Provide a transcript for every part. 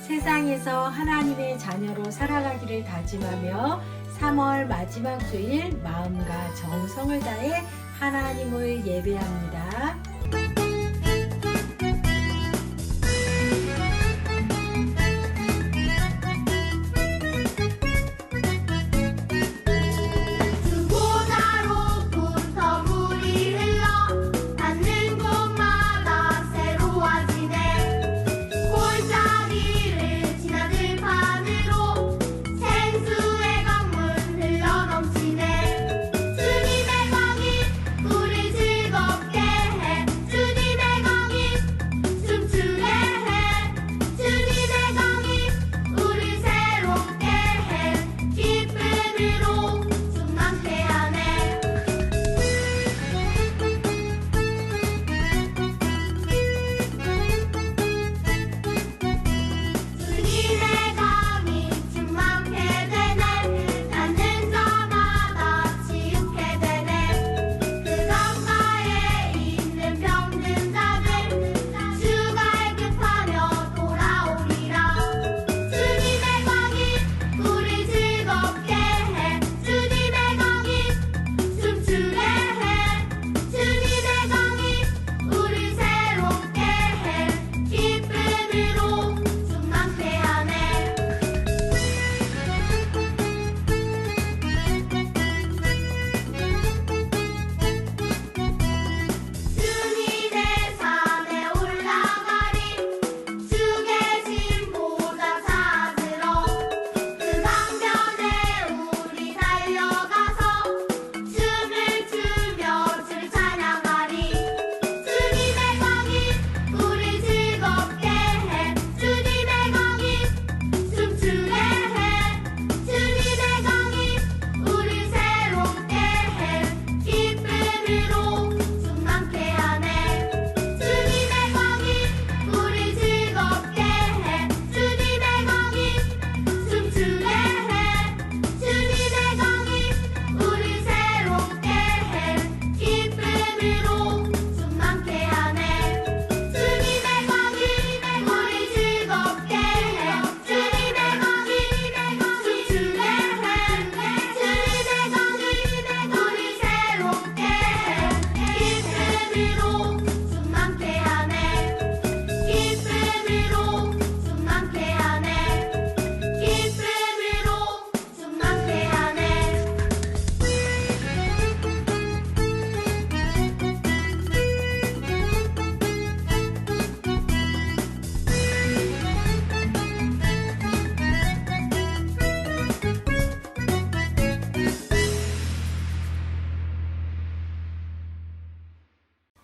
세상에서 하나님의 자녀로 살아가기를 다짐하며 3월 마지막 주일 마음과 정성을 다해 하나님을 예배합니다.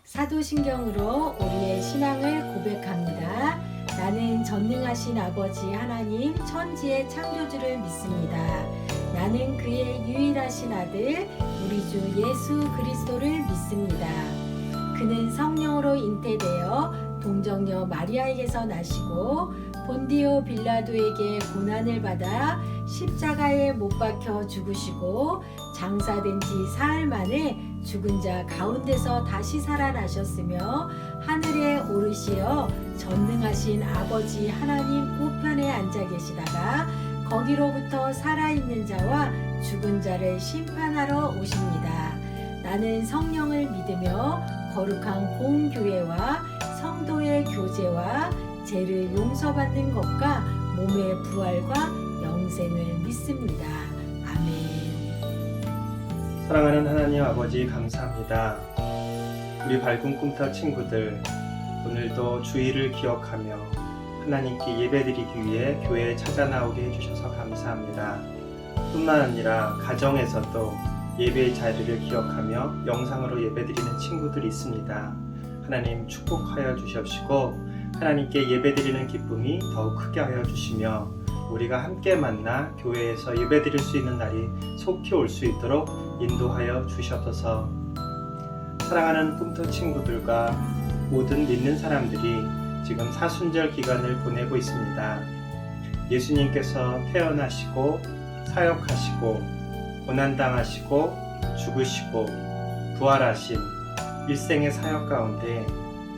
사도신경으로 우리의 신앙을 고백합니다. 나는 전능하신 아버지 하나님 천지의 창조주를 믿습니다. 나는 그의 유일하신 아들 우리 주 예수 그리스도를 믿습니다. 그는 성령으로 잉태되어 동정녀 마리아에게서 나시고 본디오 빌라도에게 고난을 받아 십자가에 못 박혀 죽으시고 장사된 지 사흘 만에 죽은 자 가운데서 다시 살아나셨으며 하늘에 오르시어 전능하신 아버지 하나님 우편에 앉아 계시다가 거기로부터 살아있는 자와 죽은 자를 심판하러 오십니다. 나는 성령을 믿으며 거룩한 공교회와 성도의 교제와 죄를 용서받는 것과 몸의 부활과 영생을 믿습니다. 아멘. 사랑하는 하나님 아버지 감사합니다. 우리 밝은 꿈터 친구들 오늘도 주일을 기억하며 하나님께 예배드리기 위해 교회에 찾아 나오게 해주셔서 감사합니다. 뿐만 아니라 가정에서도 예배의 자리를 기억하며 영상으로 예배드리는 친구들이 있습니다. 하나님 축복하여 주시옵시고 하나님께 예배드리는 기쁨이 더욱 크게 하여 주시며 우리가 함께 만나 교회에서 예배드릴 수 있는 날이 속히 올 수 있도록 인도하여 주시옵소서. 사랑하는 꿈터 친구들과 모든 믿는 사람들이 지금 사순절 기간을 보내고 있습니다. 예수님께서 태어나시고 사역하시고 고난당하시고 죽으시고 부활하신 일생의 사역 가운데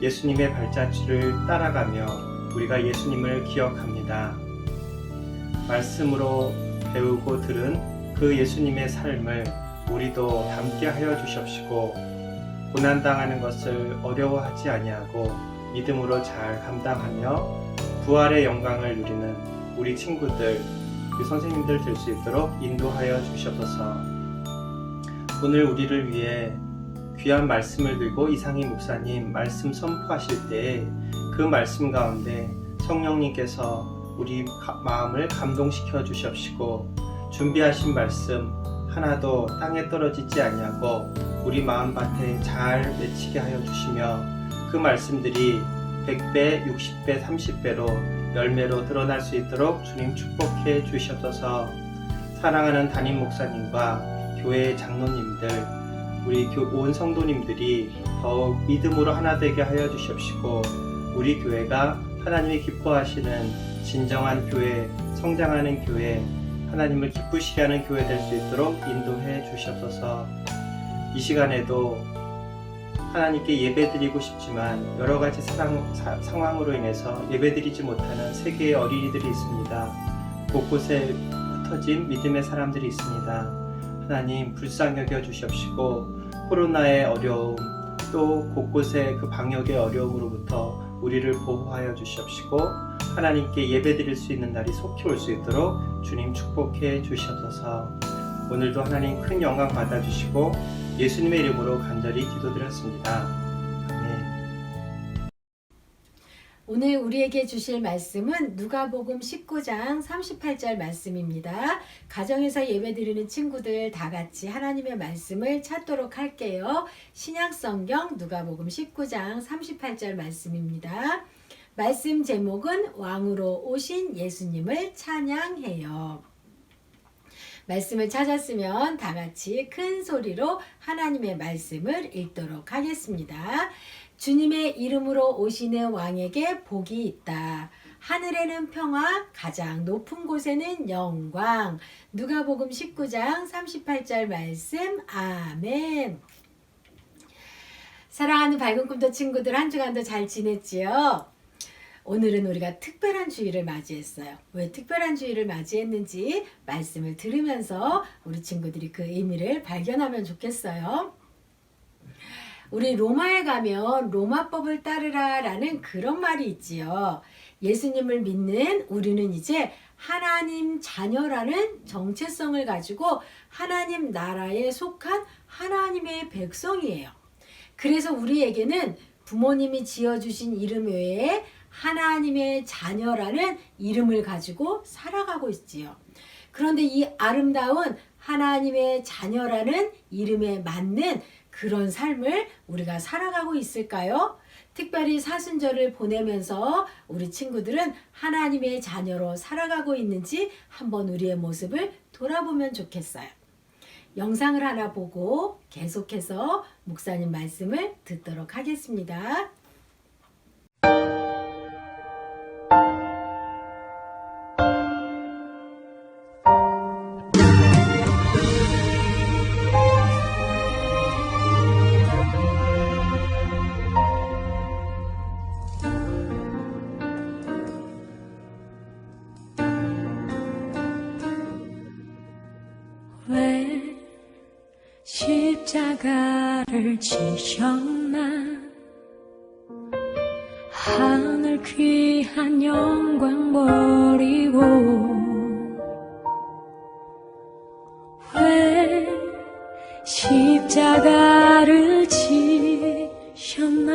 예수님의 발자취를 따라가며 우리가 예수님을 기억합니다. 말씀으로 배우고 들은 그 예수님의 삶을 우리도 담게 하여 주십시고 고난당하는 것을 어려워하지 아니하고 믿음으로 잘 감당하며 부활의 영광을 누리는 우리 친구들, 우리 선생님들 될 수 있도록 인도하여 주시옵소서. 오늘 우리를 위해 귀한 말씀을 들고 이상희 목사님 말씀 선포하실 때 그 말씀 가운데 성령님께서 우리 마음을 감동시켜 주시옵시고 준비하신 말씀 하나도 땅에 떨어지지 아니하고 우리 마음밭에 잘 맺히게 하여 주시며 그 말씀들이 100배, 60배, 30배로 열매로 드러날 수 있도록 주님 축복해 주시옵소서. 사랑하는 담임 목사님과 교회 장로님들, 우리 온 성도님들이 더욱 믿음으로 하나 되게 하여 주시옵시고 우리 교회가 하나님이 기뻐하시는 진정한 교회, 성장하는 교회, 하나님을 기쁘시게 하는 교회 될 수 있도록 인도해 주시옵소서. 이 시간에도 하나님께 예배드리고 싶지만 여러 가지 상황으로 인해서 예배드리지 못하는 세계의 어린이들이 있습니다. 곳곳에 흩어진 믿음의 사람들이 있습니다. 하나님 불쌍히 여겨 주시옵시고 코로나의 어려움 또 곳곳에 그 방역의 어려움으로부터 우리를 보호하여 주시옵시고 하나님께 예배드릴 수 있는 날이 속히 올 수 있도록 주님 축복해 주시옵소서. 오늘도 하나님 큰 영광 받아주시고 예수님의 이름으로 간절히 기도드렸습니다. 아멘. 오늘 우리에게 주실 말씀은 누가복음 19장 38절 말씀입니다. 가정에서 예배드리는 친구들 다 같이 하나님의 말씀을 찾도록 할게요. 신약성경 누가복음 19장 38절 말씀입니다. 말씀 제목은 왕으로 오신 예수님을 찬양해요. 말씀을 찾았으면 다 같이 큰 소리로 하나님의 말씀을 읽도록 하겠습니다. 주님의 이름으로 오시는 왕에게 복이 있다. 하늘에는 평화, 가장 높은 곳에는 영광. 누가복음 19장 38절 말씀. 아멘. 사랑하는 밝은 꿈터 친구들, 한 주간도 잘 지냈지요? 오늘은 우리가 특별한 주일을 맞이했어요. 왜 특별한 주일을 맞이했는지 말씀을 들으면서 우리 친구들이 그 의미를 발견하면 좋겠어요. 우리 로마에 가면 로마법을 따르라 라는 그런 말이 있지요. 예수님을 믿는 우리는 이제 하나님 자녀라는 정체성을 가지고 하나님 나라에 속한 하나님의 백성이에요. 그래서 우리에게는 부모님이 지어주신 이름 외에 하나님의 자녀라는 이름을 가지고 살아가고 있지요. 그런데 이 아름다운 하나님의 자녀라는 이름에 맞는 그런 삶을 우리가 살아가고 있을까요? 특별히 사순절을 보내면서 우리 친구들은 하나님의 자녀로 살아가고 있는지 한번 우리의 모습을 돌아보면 좋겠어요. 영상을 하나 보고 계속해서 목사님 말씀을 듣도록 하겠습니다. 왜 십자가를 지셨나 하늘 귀한 영광 버리고 왜 십자가를 지셨나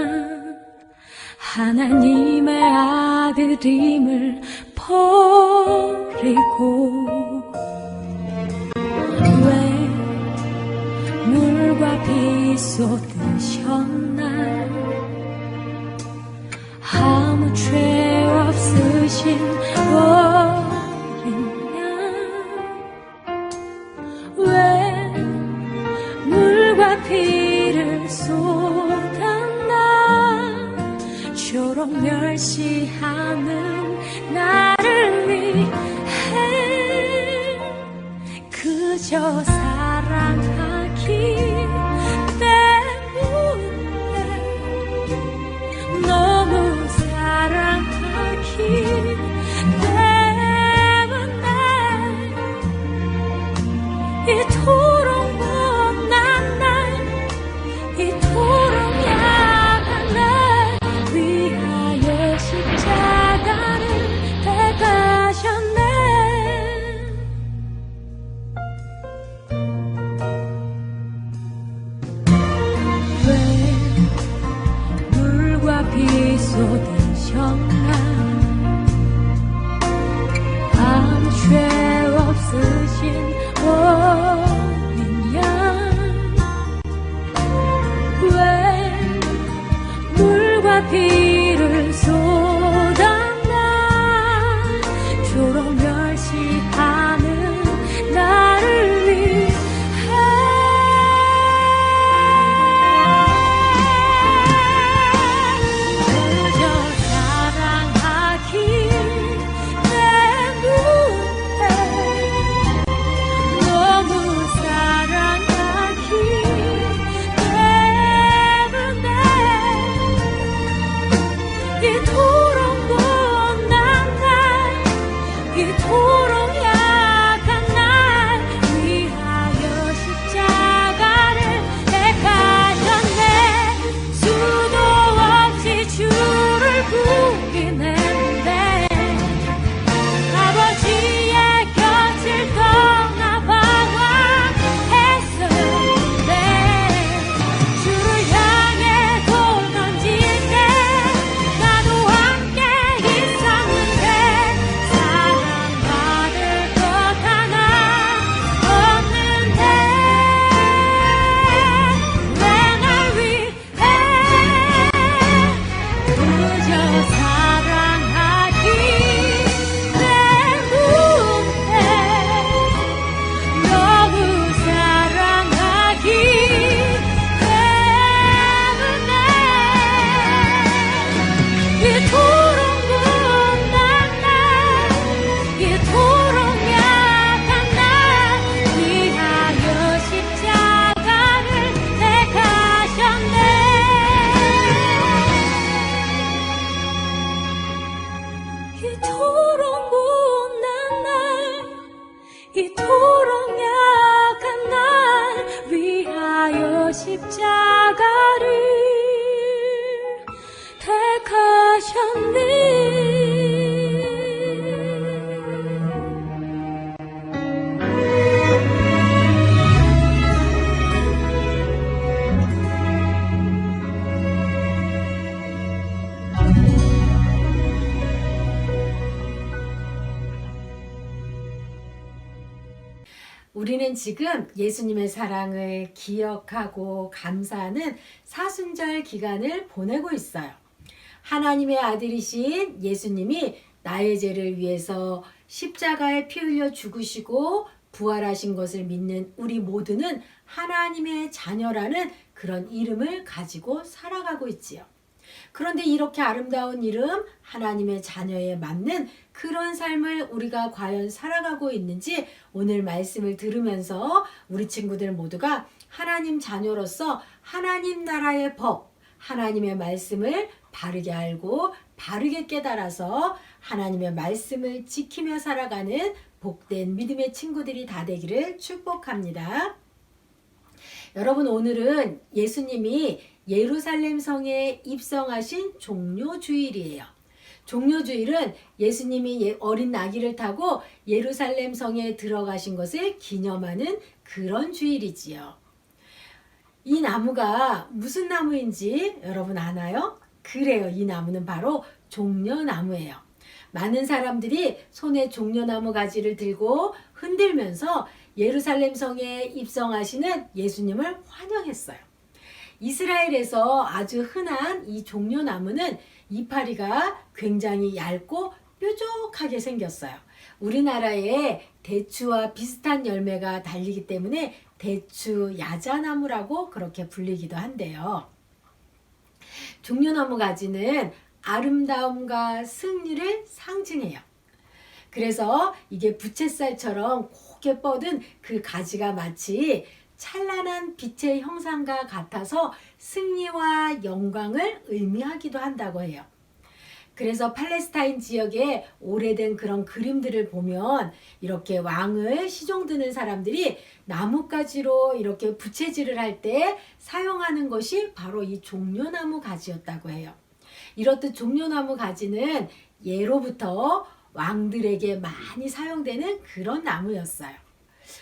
하나님의 아들임을 버리고 왜 물과 피 쏟으셨나 아무 죄 없으신 어린 양 왜 물과 피를 쏟았나 저런 멸시하는 나를 위해 그저 사랑하기 때문에 너무 사랑하기 쏟으셨나 죄 없으신 어린 양왜 물과 피를 쏟았나 조로 멸시하는 나를 위해 그저 사랑하기 너무 사랑하기 때문에 이토록 못난 날 이토록 약한 날 위하여 십자가를 택하셨네 수도 없이 주를 부인했는데 아버지의 곁을 떠나 방황했었는데 주를 향해 돌 던질 때 나도 함께 있었는데 사랑받을 것 하나 없는데 왜 날 위해 그저 사랑하기 때문에 너무 사랑하기 때문에 이토록 못난 날 이토록 약한 날 위하여 십자가를 택하셨네 이토록 못난 날 이토록 약한 날 위하여 십자가를 택하셨네 우리는 지금 예수님의 사랑을 기억하고 감사하는 사순절 기간을 보내고 있어요. 하나님의 아들이신 예수님이 나의 죄를 위해서 십자가에 피 흘려 죽으시고 부활하신 것을 믿는 우리 모두는 하나님의 자녀라는 그런 이름을 가지고 살아가고 있지요. 그런데 이렇게 아름다운 이름, 하나님의 자녀에 맞는 그런 삶을 우리가 과연 살아가고 있는지 오늘 말씀을 들으면서 우리 친구들 모두가 하나님 자녀로서 하나님 나라의 법, 하나님의 말씀을 바르게 알고 바르게 깨달아서 하나님의 말씀을 지키며 살아가는 복된 믿음의 친구들이 다 되기를 축복합니다. 여러분, 오늘은 예수님이 예루살렘 성에 입성하신 종료주일이에요. 종료주일은 예수님이 어린 나귀를 타고 예루살렘 성에 들어가신 것을 기념하는 그런 주일이지요. 이 나무가 무슨 나무인지 여러분 아나요? 그래요. 이 나무는 바로 종려나무예요. 많은 사람들이 손에 종려나무 가지를 들고 흔들면서 예루살렘 성에 입성하시는 예수님을 환영했어요. 이스라엘에서 아주 흔한 이 종려나무는 이파리가 굉장히 얇고 뾰족하게 생겼어요. 우리나라에 대추와 비슷한 열매가 달리기 때문에 대추 야자나무라고 그렇게 불리기도 한데요. 종려나무 가지는 아름다움과 승리를 상징해요. 그래서 이게 부채살처럼 곱게 뻗은 그 가지가 마치 찬란한 빛의 형상과 같아서 승리와 영광을 의미하기도 한다고 해요. 그래서 팔레스타인 지역의 오래된 그런 그림들을 보면 이렇게 왕을 시종드는 사람들이 나뭇가지로 이렇게 부채질을 할 때 사용하는 것이 바로 이 종려나무 가지였다고 해요. 이렇듯 종려나무 가지는 예로부터 왕들에게 많이 사용되는 그런 나무였어요.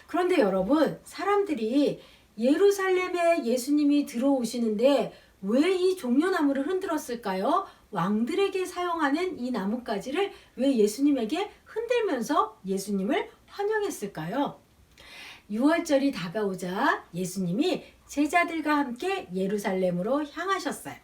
그런데 여러분, 사람들이 예루살렘에 예수님이 들어오시는데 왜 이 종려나무를 흔들었을까요? 왕들에게 사용하는 이 나뭇가지를 왜 예수님에게 흔들면서 예수님을 환영했을까요? 6월절이 다가오자 예수님이 제자들과 함께 예루살렘으로 향하셨어요.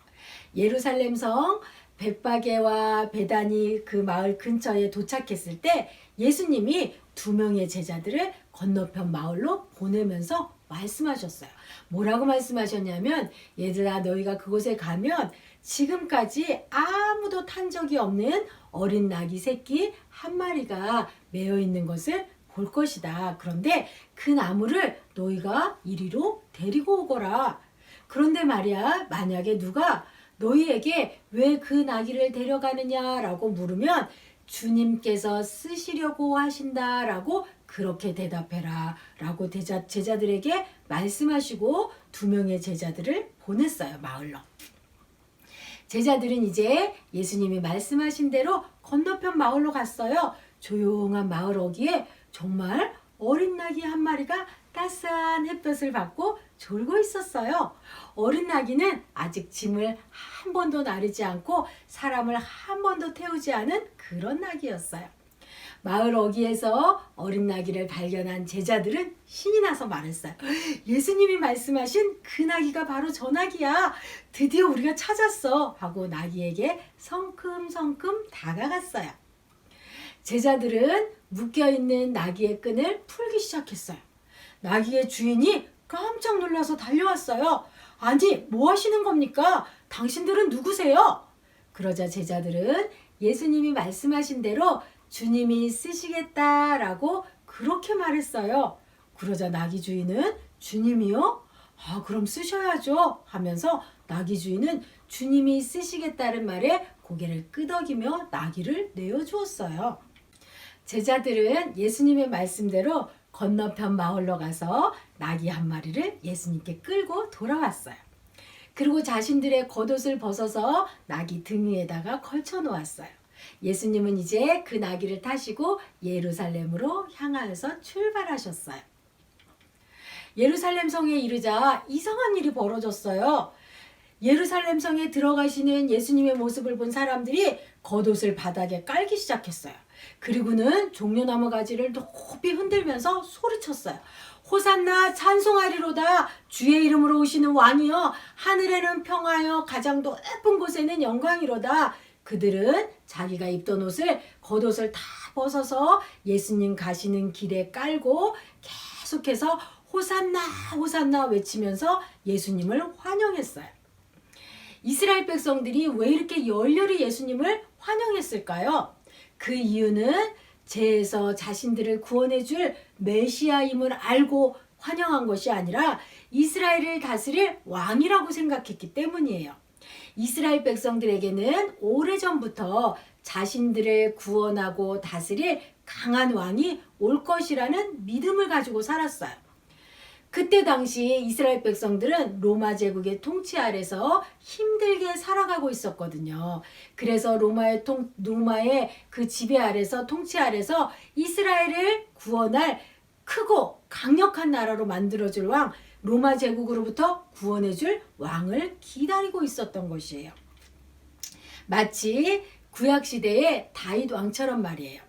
예루살렘 성 벳바게와 베다니 그 마을 근처에 도착했을 때 예수님이 2명의 제자들을 건너편 마을로 보내면서 말씀하셨어요. 뭐라고 말씀하셨냐면, 얘들아, 너희가 그곳에 가면 지금까지 아무도 탄 적이 없는 어린 나귀 새끼 한 마리가 매여 있는 것을 볼 것이다. 그런데 그 나무를 너희가 이리로 데리고 오거라. 그런데 말이야, 만약에 누가 너희에게 왜 그 나귀를 데려가느냐라고 물으면 주님께서 쓰시려고 하신다라고 그렇게 대답해라 라고 제자들에게 말씀하시고 2명의 제자들을 보냈어요, 마을로. 제자들은 이제 예수님이 말씀하신 대로 건너편 마을로 갔어요. 조용한 마을 어귀에 정말 어린 나귀 한 마리가 따스한 햇볕을 받고 졸고 있었어요. 어린 나귀는 아직 짐을 한 번도 나르지 않고 사람을 한 번도 태우지 않은 그런 나귀였어요. 마을 어귀에서 어린 나귀를 발견한 제자들은 신이 나서 말했어요. 예수님이 말씀하신 그 나귀가 바로 저 나귀야. 드디어 우리가 찾았어. 하고 나귀에게 성큼성큼 다가갔어요. 제자들은 묶여있는 나귀의 끈을 풀기 시작했어요. 나귀의 주인이 깜짝 놀라서 달려왔어요. 아니, 뭐 하시는 겁니까? 당신들은 누구세요? 그러자 제자들은 예수님이 말씀하신 대로 주님이 쓰시겠다라고 그렇게 말했어요. 그러자 나귀 주인은 주님이요? 아, 그럼 쓰셔야죠 하면서 나귀 주인은 주님이 쓰시겠다는 말에 고개를 끄덕이며 나귀를 내어주었어요. 제자들은 예수님의 말씀대로 건너편 마을로 가서 나귀 한 마리를 예수님께 끌고 돌아왔어요. 그리고 자신들의 겉옷을 벗어서 나귀 등 위에다가 걸쳐 놓았어요. 예수님은 이제 그 나귀를 타시고 예루살렘으로 향하여서 출발하셨어요. 예루살렘 성에 이르자 이상한 일이 벌어졌어요. 예루살렘 성에 들어가시는 예수님의 모습을 본 사람들이 겉옷을 바닥에 깔기 시작했어요. 그리고는 종려나무 가지를 높이 흔들면서 소리쳤어요. 호산나, 찬송하리로다. 주의 이름으로 오시는 왕이여. 하늘에는 평화여, 가장 높은 곳에는 영광이로다. 그들은 자기가 입던 옷을, 겉옷을 다 벗어서 예수님 가시는 길에 깔고 계속해서 호산나 호산나 외치면서 예수님을 환영했어요. 이스라엘 백성들이 왜 이렇게 열렬히 예수님을 환영했을까요? 그 이유는 죄에서 자신들을 구원해 줄 메시아임을 알고 환영한 것이 아니라 이스라엘을 다스릴 왕이라고 생각했기 때문이에요. 이스라엘 백성들에게는 오래전부터 자신들을 구원하고 다스릴 강한 왕이 올 것이라는 믿음을 가지고 살았어요. 그때 당시 이스라엘 백성들은 로마 제국의 통치 아래서 힘들게 살아가고 있었거든요. 그래서 로마의 그 지배 아래서, 통치 아래서 이스라엘을 구원할 크고 강력한 나라로 만들어줄 왕, 로마 제국으로부터 구원해줄 왕을 기다리고 있었던 것이에요. 마치 구약시대의 다윗 왕처럼 말이에요.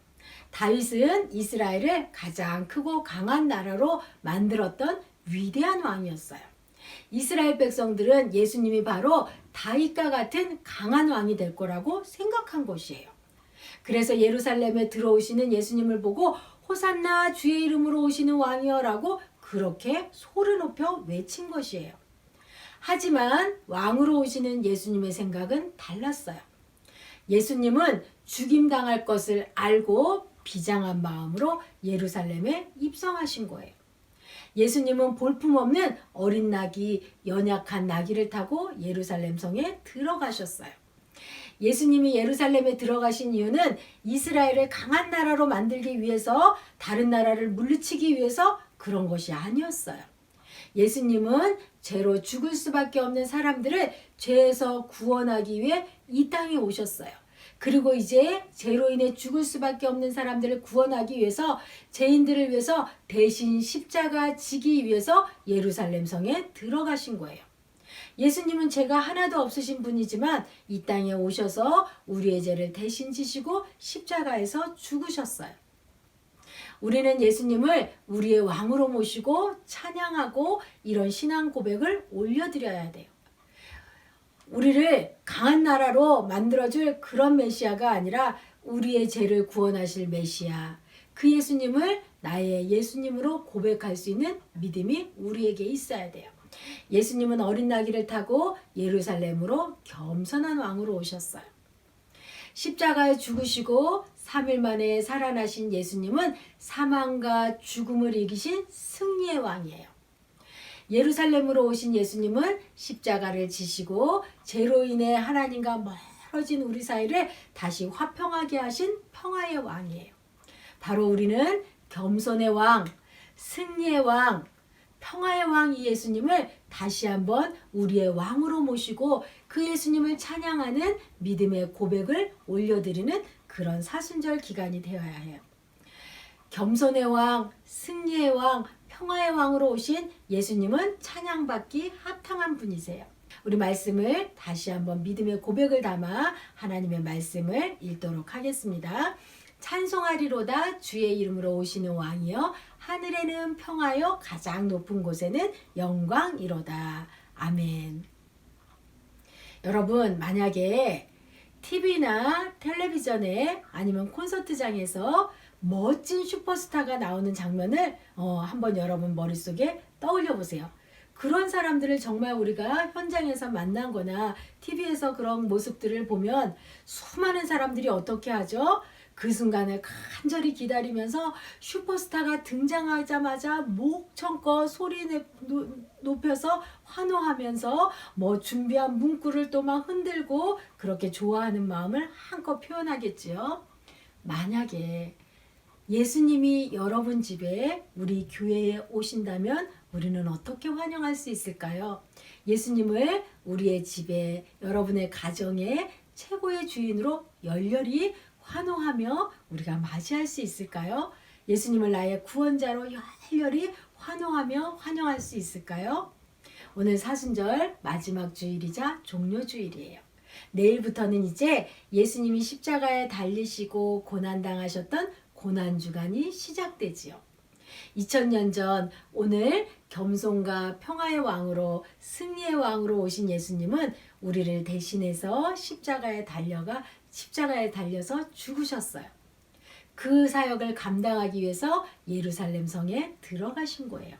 다윗은 이스라엘을 가장 크고 강한 나라로 만들었던 위대한 왕이었어요. 이스라엘 백성들은 예수님이 바로 다윗과 같은 강한 왕이 될 거라고 생각한 것이에요. 그래서 예루살렘에 들어오시는 예수님을 보고 호산나, 주의 이름으로 오시는 왕이여 라고 그렇게 소리 높여 외친 것이에요. 하지만 왕으로 오시는 예수님의 생각은 달랐어요. 예수님은 죽임당할 것을 알고 비장한 마음으로 예루살렘에 입성하신 거예요. 예수님은 볼품없는 어린 나귀, 연약한 나귀를 타고 예루살렘 성에 들어가셨어요. 예수님이 예루살렘에 들어가신 이유는 이스라엘을 강한 나라로 만들기 위해서, 다른 나라를 물리치기 위해서 그런 것이 아니었어요. 예수님은 죄로 죽을 수밖에 없는 사람들을 죄에서 구원하기 위해 이 땅에 오셨어요. 그리고 이제 죄로 인해 죽을 수밖에 없는 사람들을 구원하기 위해서, 죄인들을 위해서 대신 십자가 지기 위해서 예루살렘 성에 들어가신 거예요. 예수님은 죄가 하나도 없으신 분이지만 이 땅에 오셔서 우리의 죄를 대신 지시고 십자가에서 죽으셨어요. 우리는 예수님을 우리의 왕으로 모시고 찬양하고 이런 신앙 고백을 올려드려야 돼요. 우리를 강한 나라로 만들어줄 그런 메시아가 아니라 우리의 죄를 구원하실 메시아, 그 예수님을 나의 예수님으로 고백할 수 있는 믿음이 우리에게 있어야 돼요. 예수님은 어린 나귀를 타고 예루살렘으로 겸손한 왕으로 오셨어요. 십자가에 죽으시고 3일 만에 살아나신 예수님은 사망과 죽음을 이기신 승리의 왕이에요. 예루살렘으로 오신 예수님은 십자가를 지시고 죄로 인해 하나님과 멀어진 우리 사이를 다시 화평하게 하신 평화의 왕이에요. 바로 우리는 겸손의 왕, 승리의 왕, 평화의 왕 이 예수님을 다시 한번 우리의 왕으로 모시고 그 예수님을 찬양하는 믿음의 고백을 올려드리는 그런 사순절 기간이 되어야 해요. 겸손의 왕, 승리의 왕, 평화의 왕으로 오신 예수님은 찬양받기 합당한 분이세요. 우리 말씀을 다시 한번 믿음의 고백을 담아 하나님의 말씀을 읽도록 하겠습니다. 찬송하리로다 주의 이름으로 오시는 왕이여, 하늘에는 평화요 가장 높은 곳에는 영광이로다. 아멘. 여러분, 만약에 TV나 텔레비전에 아니면 콘서트장에서 멋진 슈퍼스타가 나오는 장면을 한번 여러분 머릿속에 떠올려 보세요. 그런 사람들을 정말 우리가 현장에서 만난 거나 TV에서 그런 모습들을 보면 수많은 사람들이 어떻게 하죠? 그 순간을 간절히 기다리면서 슈퍼스타가 등장하자마자 목청껏 소리 높여서 환호하면서 뭐 준비한 문구를 또 막 흔들고 그렇게 좋아하는 마음을 한껏 표현하겠지요. 만약에 예수님이 여러분 집에 우리 교회에 오신다면 우리는 어떻게 환영할 수 있을까요? 예수님을 우리의 집에, 여러분의 가정에 최고의 주인으로 열렬히 환호하며 우리가 맞이할 수 있을까요? 예수님을 나의 구원자로 열렬히 환호하며 환영할 수 있을까요? 오늘 사순절 마지막 주일이자 종료주일이에요. 내일부터는 이제 예수님이 십자가에 달리시고 고난당하셨던 고난주간이 시작되지요. 2000년 전 오늘 겸손과 평화의 왕으로 승리의 왕으로 오신 예수님은 우리를 대신해서 십자가에 달려서 죽으셨어요. 그 사역을 감당하기 위해서 예루살렘 성에 들어가신 거예요.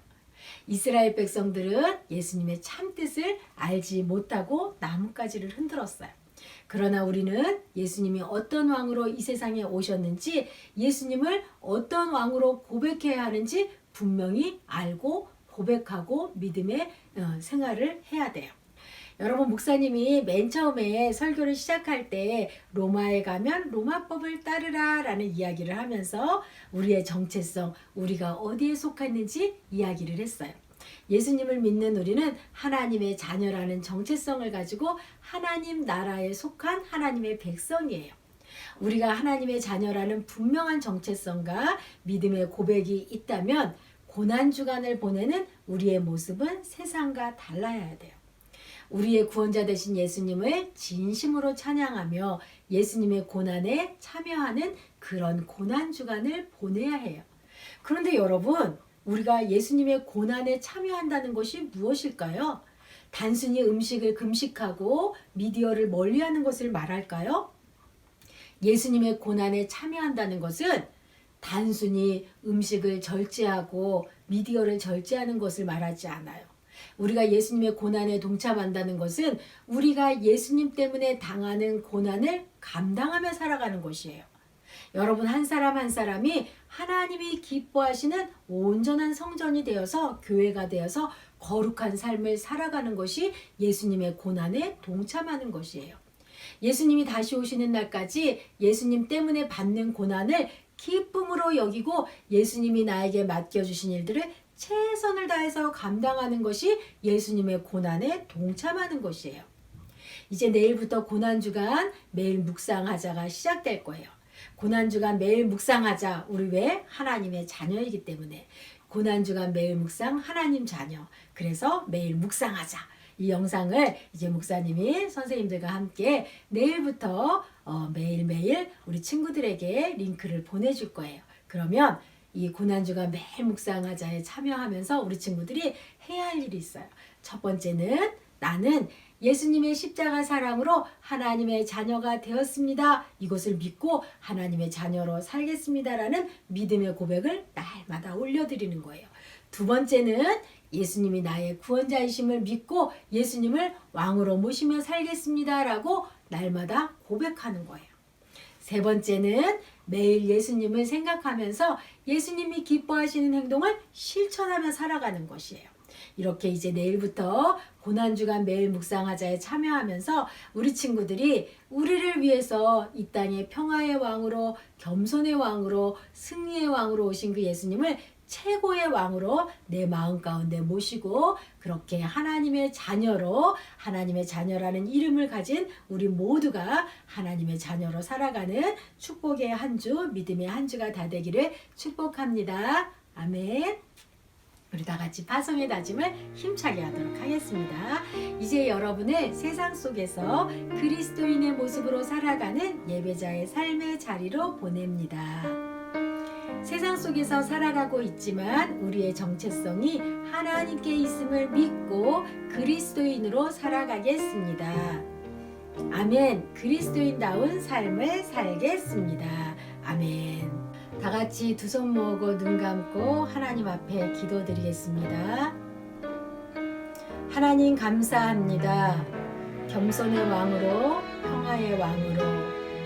이스라엘 백성들은 예수님의 참뜻을 알지 못하고 나뭇가지를 흔들었어요. 그러나 우리는 예수님이 어떤 왕으로 이 세상에 오셨는지, 예수님을 어떤 왕으로 고백해야 하는지 분명히 알고 고백하고 믿음의 생활을 해야 돼요. 여러분, 목사님이 맨 처음에 설교를 시작할 때 로마에 가면 로마법을 따르라 라는 이야기를 하면서 우리의 정체성, 우리가 어디에 속했는지 이야기를 했어요. 예수님을 믿는 우리는 하나님의 자녀라는 정체성을 가지고 하나님 나라에 속한 하나님의 백성이에요. 우리가 하나님의 자녀라는 분명한 정체성과 믿음의 고백이 있다면 고난주간을 보내는 우리의 모습은 세상과 달라야 돼요. 우리의 구원자 되신 예수님을 진심으로 찬양하며 예수님의 고난에 참여하는 그런 고난주간을 보내야 해요. 그런데 여러분, 우리가 예수님의 고난에 참여한다는 것이 무엇일까요? 단순히 음식을 금식하고 미디어를 멀리하는 것을 말할까요? 예수님의 고난에 참여한다는 것은 단순히 음식을 절제하고 미디어를 절제하는 것을 말하지 않아요. 우리가 예수님의 고난에 동참한다는 것은 우리가 예수님 때문에 당하는 고난을 감당하며 살아가는 것이에요. 여러분, 한 사람 한 사람이 하나님이 기뻐하시는 온전한 성전이 되어서, 교회가 되어서 거룩한 삶을 살아가는 것이 예수님의 고난에 동참하는 것이에요. 예수님이 다시 오시는 날까지 예수님 때문에 받는 고난을 기쁨으로 여기고 예수님이 나에게 맡겨주신 일들을 최선을 다해서 감당하는 것이 예수님의 고난에 동참하는 것이에요. 이제 내일부터 고난주간 매일 묵상하자가 시작될 거예요. 고난주간 매일 묵상하자. 우리 왜? 하나님의 자녀이기 때문에. 고난주간 매일 묵상 하나님 자녀. 그래서 매일 묵상하자. 이 영상을 이제 목사님이 선생님들과 함께 내일부터 매일매일 우리 친구들에게 링크를 보내줄 거예요. 그러면 이 고난주간 매일 묵상하자에 참여하면서 우리 친구들이 해야 할 일이 있어요. 첫 번째는 나는 예수님의 십자가 사랑으로 하나님의 자녀가 되었습니다. 이것을 믿고 하나님의 자녀로 살겠습니다라는 믿음의 고백을 날마다 올려드리는 거예요. 두 번째는 예수님이 나의 구원자이심을 믿고 예수님을 왕으로 모시며 살겠습니다라고 날마다 고백하는 거예요. 세 번째는 매일 예수님을 생각하면서 예수님이 기뻐하시는 행동을 실천하며 살아가는 것이에요. 이렇게 이제 내일부터 고난주간 매일 묵상하자에 참여하면서 우리 친구들이 우리를 위해서 이 땅의 평화의 왕으로, 겸손의 왕으로, 승리의 왕으로 오신 그 예수님을 최고의 왕으로 내 마음 가운데 모시고 그렇게 하나님의 자녀로, 하나님의 자녀라는 이름을 가진 우리 모두가 하나님의 자녀로 살아가는 축복의 한 주, 믿음의 한 주가 다 되기를 축복합니다. 아멘. 우리 다 같이 파송의 다짐을 힘차게 하도록 하겠습니다. 이제 여러분을 세상 속에서 그리스도인의 모습으로 살아가는 예배자의 삶의 자리로 보냅니다. 세상 속에서 살아가고 있지만 우리의 정체성이 하나님께 있음을 믿고 그리스도인으로 살아가겠습니다. 아멘. 그리스도인다운 삶을 살겠습니다. 아멘. 다 같이 두 손 모으고 눈 감고 하나님 앞에 기도드리겠습니다. 하나님 감사합니다. 겸손의 왕으로, 평화의 왕으로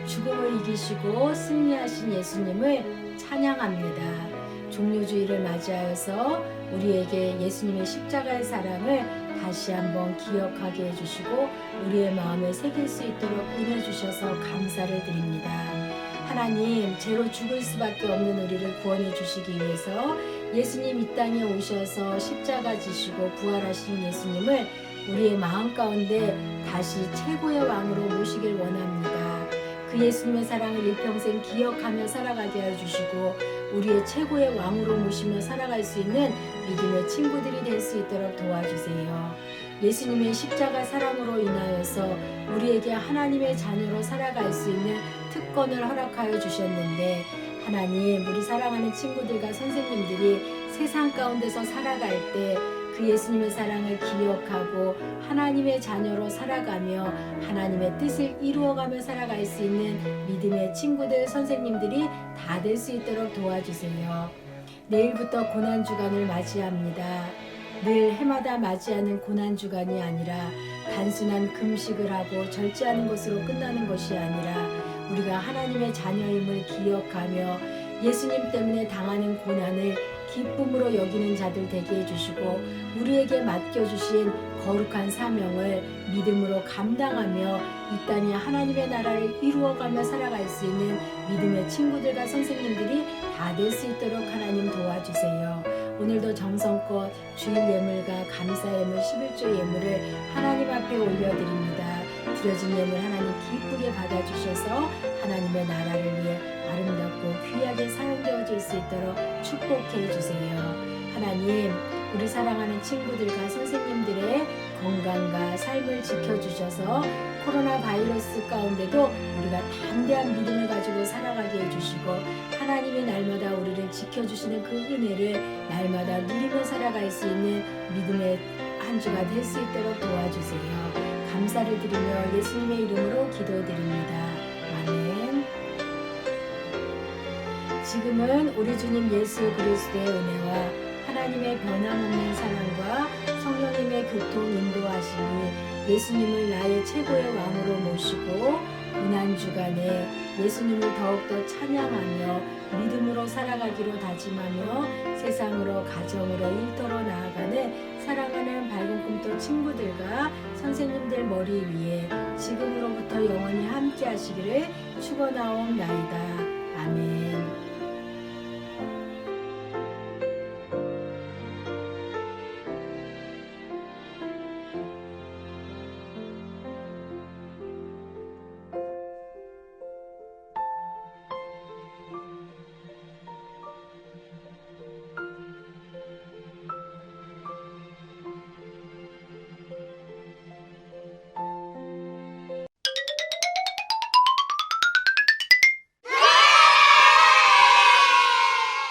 죽음을 이기시고 승리하신 예수님을 찬양합니다. 종료주의를 맞이하여서 우리에게 예수님의 십자가의 사랑을 다시 한번 기억하게 해주시고 우리의 마음에 새길 수 있도록 은혜 주셔서 감사를 드립니다. 하나님, 죄로 죽을 수밖에 없는 우리를 구원해 주시기 위해서 예수님 이 땅에 오셔서 십자가 지시고 부활하신 예수님을 우리의 마음 가운데 다시 최고의 왕으로 모시길 원합니다. 그 예수님의 사랑을 일평생 기억하며 살아가게 해주시고 우리의 최고의 왕으로 모시며 살아갈 수 있는 믿음의 친구들이 될 수 있도록 도와주세요. 예수님의 십자가 사랑으로 인하여서 우리에게 하나님의 자녀로 살아갈 수 있는 특권을 허락하여 주셨는데 하나님, 우리 사랑하는 친구들과 선생님들이 세상 가운데서 살아갈 때 그 예수님의 사랑을 기억하고 하나님의 자녀로 살아가며 하나님의 뜻을 이루어가며 살아갈 수 있는 믿음의 친구들, 선생님들이 다 될 수 있도록 도와주세요. 내일부터 고난주간을 맞이합니다. 늘 해마다 맞이하는 고난주간이 아니라 단순한 금식을 하고 절제하는 것으로 끝나는 것이 아니라 우리가 하나님의 자녀임을 기억하며 예수님 때문에 당하는 고난을 기쁨으로 여기는 자들 되게 해주시고 우리에게 맡겨주신 거룩한 사명을 믿음으로 감당하며 이 땅에 하나님의 나라를 이루어가며 살아갈 수 있는 믿음의 친구들과 선생님들이 다 될 수 있도록 하나님 도와주세요. 오늘도 정성껏 주일 예물과 감사 예물, 11조 예물을 하나님 앞에 올려드립니다. 드려진 예물 하나님 기쁘게 받아주셔서 하나님의 나라를 위해 아름답고 귀하게 사용되어질 수 있도록 축복해 주세요. 하나님, 우리 사랑하는 친구들과 선생님들의 건강과 삶을 지켜주셔서 코로나 바이러스 가운데도 우리가 담대한 믿음을 가지고 살아가게 해주시고 하나님이 날마다 우리를 지켜주시는 그 은혜를 날마다 누리며 살아갈 수 있는 믿음의 한 주가 될 수 있도록 도와주세요. 감사를 드리며 예수님의 이름으로 기도드립니다. 아멘. 지금은 우리 주님 예수 그리스도의 은혜와 하나님의 변함없는 사랑과 성령님의 교통 인도하심이 예수님을 나의 최고의 왕으로 모시고 고난주간에 예수님을 더욱더 찬양하며 믿음으로 살아가기로 다짐하며 세상으로, 가정으로, 일터로 나아가는 사랑하는 밝은 꿈도 친구들과 선생님들 머리 위에 지금으로부터 영원히 함께 하시기를 축원하옵나이다. 아멘.